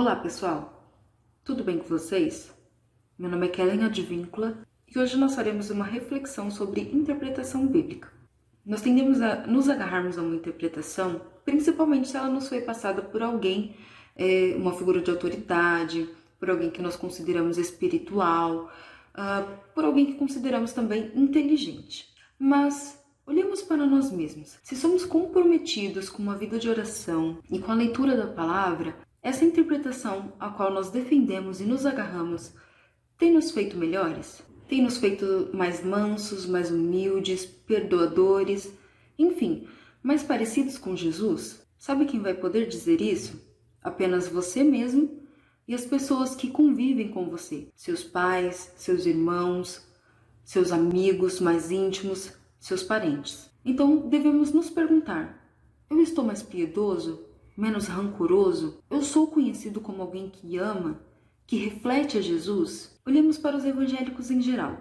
Olá pessoal, tudo bem com vocês? Meu nome é Kellen Advíncula e hoje nós faremos uma reflexão sobre interpretação bíblica. Nós tendemos a nos agarrarmos a uma interpretação, principalmente se ela nos foi passada por alguém, uma figura de autoridade, por alguém que nós consideramos espiritual, por alguém que consideramos também inteligente. Mas olhemos para nós mesmos. Se somos comprometidos com uma vida de oração e com a leitura da palavra, essa interpretação a qual nós defendemos e nos agarramos tem nos feito melhores? Tem nos feito mais mansos, mais humildes, perdoadores, enfim, mais parecidos com Jesus? Sabe quem vai poder dizer isso? Apenas você mesmo e as pessoas que convivem com você. Seus pais, seus irmãos, seus amigos mais íntimos, seus parentes. Então devemos nos perguntar: eu estou mais piedoso? Menos rancoroso? Eu sou conhecido como alguém que ama, que reflete a Jesus? Olhemos para os evangélicos em geral.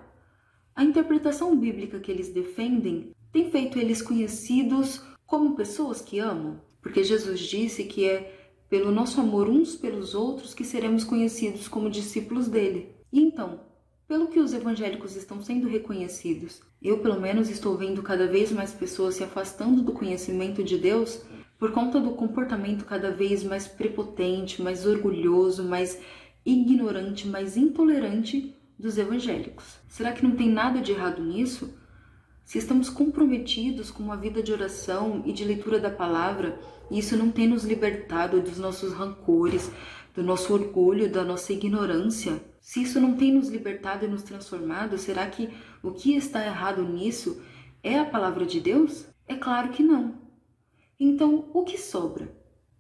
A interpretação bíblica que eles defendem tem feito eles conhecidos como pessoas que amam? Porque Jesus disse que é pelo nosso amor uns pelos outros que seremos conhecidos como discípulos dele. E então, pelo que os evangélicos estão sendo reconhecidos, eu pelo menos estou vendo cada vez mais pessoas se afastando do conhecimento de Deus por conta do comportamento cada vez mais prepotente, mais orgulhoso, mais ignorante, mais intolerante dos evangélicos. Será que não tem nada de errado nisso? Se estamos comprometidos com uma vida de oração e de leitura da palavra, e isso não tem nos libertado dos nossos rancores, do nosso orgulho, da nossa ignorância, se isso não tem nos libertado e nos transformado, será que o que está errado nisso é a palavra de Deus? É claro que não. Então, o que sobra?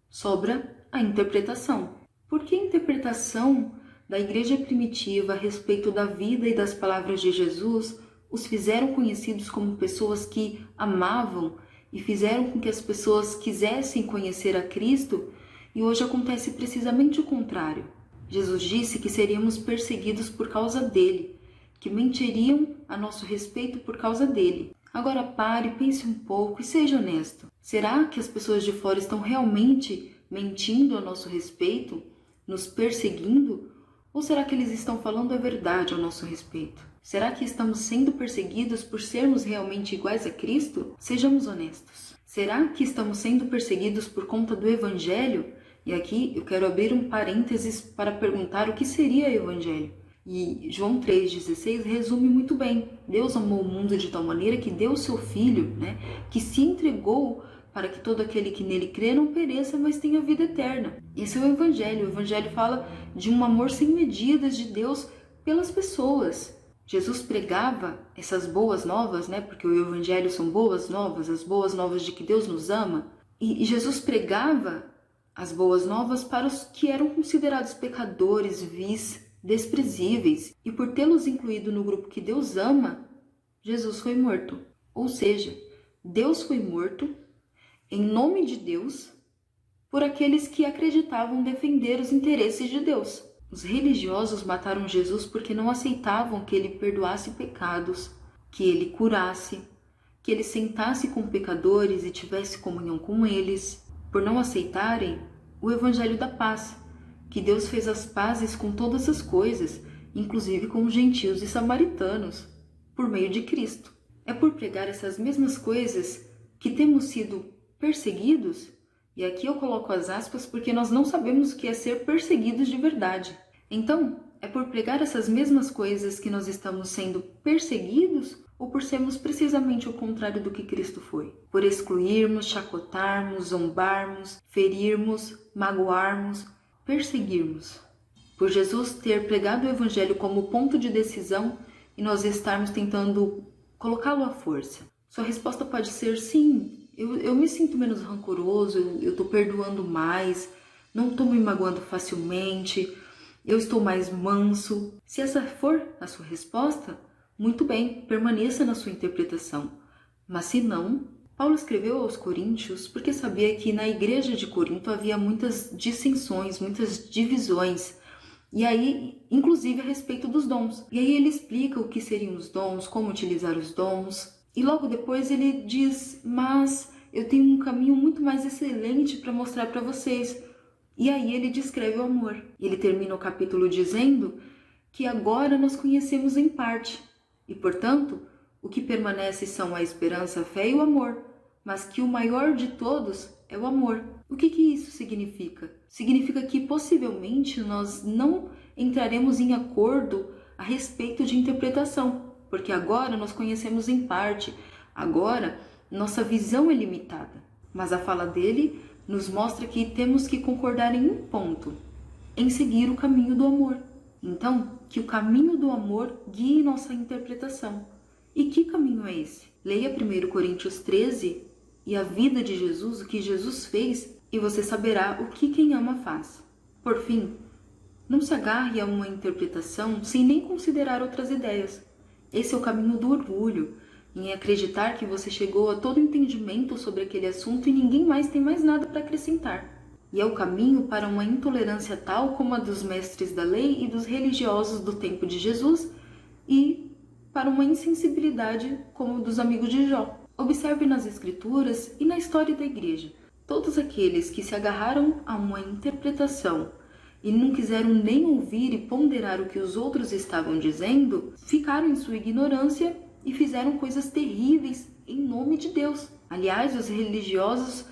Sobra a interpretação. Porque a interpretação da igreja primitiva a respeito da vida e das palavras de Jesus os fizeram conhecidos como pessoas que amavam e fizeram com que as pessoas quisessem conhecer a Cristo, e hoje acontece precisamente o contrário. Jesus disse que seríamos perseguidos por causa dele, que mentiriam a nosso respeito por causa dele. Agora pare, pense um pouco e seja honesto. Será que as pessoas de fora estão realmente mentindo a nosso respeito, nos perseguindo? Ou será que eles estão falando a verdade ao nosso respeito? Será que estamos sendo perseguidos por sermos realmente iguais a Cristo? Sejamos honestos. Será que estamos sendo perseguidos por conta do Evangelho? E aqui eu quero abrir um parênteses para perguntar o que seria Evangelho. E João 3,16 resume muito bem. Deus amou o mundo de tal maneira que deu o seu Filho, que se entregou para que todo aquele que nele crê não pereça, mas tenha vida eterna. Esse é o Evangelho. O Evangelho fala de um amor sem medidas de Deus pelas pessoas. Jesus pregava essas boas novas, porque o Evangelho são boas novas, as boas novas de que Deus nos ama. E Jesus pregava as boas novas para os que eram considerados pecadores, vis, desprezíveis. E por tê-los incluído no grupo que Deus ama, Jesus foi morto. Ou seja, Deus foi morto em nome de Deus, por aqueles que acreditavam defender os interesses de Deus. Os religiosos mataram Jesus porque não aceitavam que ele perdoasse pecados, que ele curasse, que ele sentasse com pecadores e tivesse comunhão com eles, por não aceitarem o evangelho da paz, que Deus fez as pazes com todas as coisas, inclusive com os gentios e samaritanos, por meio de Cristo. É por pregar essas mesmas coisas que temos sido perseguidos, e aqui eu coloco as aspas porque nós não sabemos o que é ser perseguidos de verdade. Então, é por pregar essas mesmas coisas que nós estamos sendo perseguidos, ou por sermos precisamente o contrário do que Cristo foi? Por excluirmos, chacotarmos, zombarmos, ferirmos, magoarmos, perseguirmos. Por Jesus ter pregado o Evangelho como ponto de decisão e nós estarmos tentando colocá-lo à força. Sua resposta pode ser sim. Eu me sinto menos rancoroso, eu estou perdoando mais, não estou me magoando facilmente, eu estou mais manso. Se essa for a sua resposta, muito bem, permaneça na sua interpretação. Mas se não, Paulo escreveu aos Coríntios porque sabia que na igreja de Corinto havia muitas dissensões, muitas divisões. E aí, inclusive a respeito dos dons. E aí ele explica o que seriam os dons, como utilizar os dons. E logo depois ele diz, mas eu tenho um caminho muito mais excelente para mostrar para vocês. E aí ele descreve o amor. Ele termina o capítulo dizendo que agora nós conhecemos em parte, e portanto, o que permanece são a esperança, a fé e o amor, mas que o maior de todos é o amor. O que isso significa? Significa que possivelmente nós não entraremos em acordo a respeito de interpretação, porque agora nós conhecemos em parte, agora nossa visão é limitada. Mas a fala dele nos mostra que temos que concordar em um ponto, em seguir o caminho do amor. Então, que o caminho do amor guie nossa interpretação. E que caminho é esse? Leia 1 Coríntios 13 e a vida de Jesus, o que Jesus fez, e você saberá o que quem ama faz. Por fim, não se agarre a uma interpretação sem nem considerar outras ideias. Esse é o caminho do orgulho, em acreditar que você chegou a todo entendimento sobre aquele assunto e ninguém mais tem mais nada para acrescentar. E é o caminho para uma intolerância tal como a dos mestres da lei e dos religiosos do tempo de Jesus e para uma insensibilidade como dos amigos de Jó. Observe nas Escrituras e na história da Igreja. Todos aqueles que se agarraram a uma interpretação e não quiseram nem ouvir e ponderar o que os outros estavam dizendo, ficaram em sua ignorância e fizeram coisas terríveis em nome de Deus. Aliás, os religiosos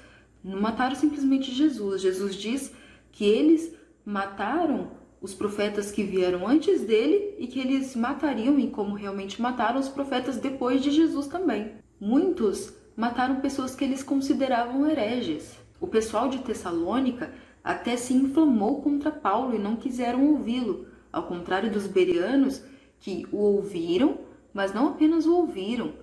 não mataram simplesmente Jesus. Jesus diz que eles mataram os profetas que vieram antes dele e que eles matariam, e como realmente mataram, os profetas depois de Jesus também. Muitos mataram pessoas que eles consideravam hereges. O pessoal de Tessalônica até se inflamou contra Paulo e não quiseram ouvi-lo, ao contrário dos bereanos, que o ouviram, mas não apenas o ouviram,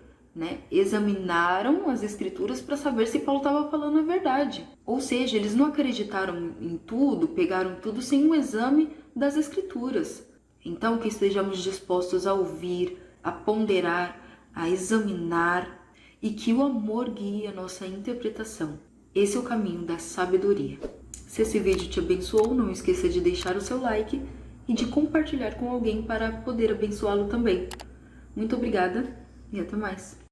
examinaram as escrituras para saber se Paulo estava falando a verdade. Ou seja, eles não acreditaram em tudo, pegaram tudo sem um exame das escrituras. Então, que estejamos dispostos a ouvir, a ponderar, a examinar e que o amor guie a nossa interpretação. Esse é o caminho da sabedoria. Se esse vídeo te abençoou, não esqueça de deixar o seu like e de compartilhar com alguém para poder abençoá-lo também. Muito obrigada e até mais.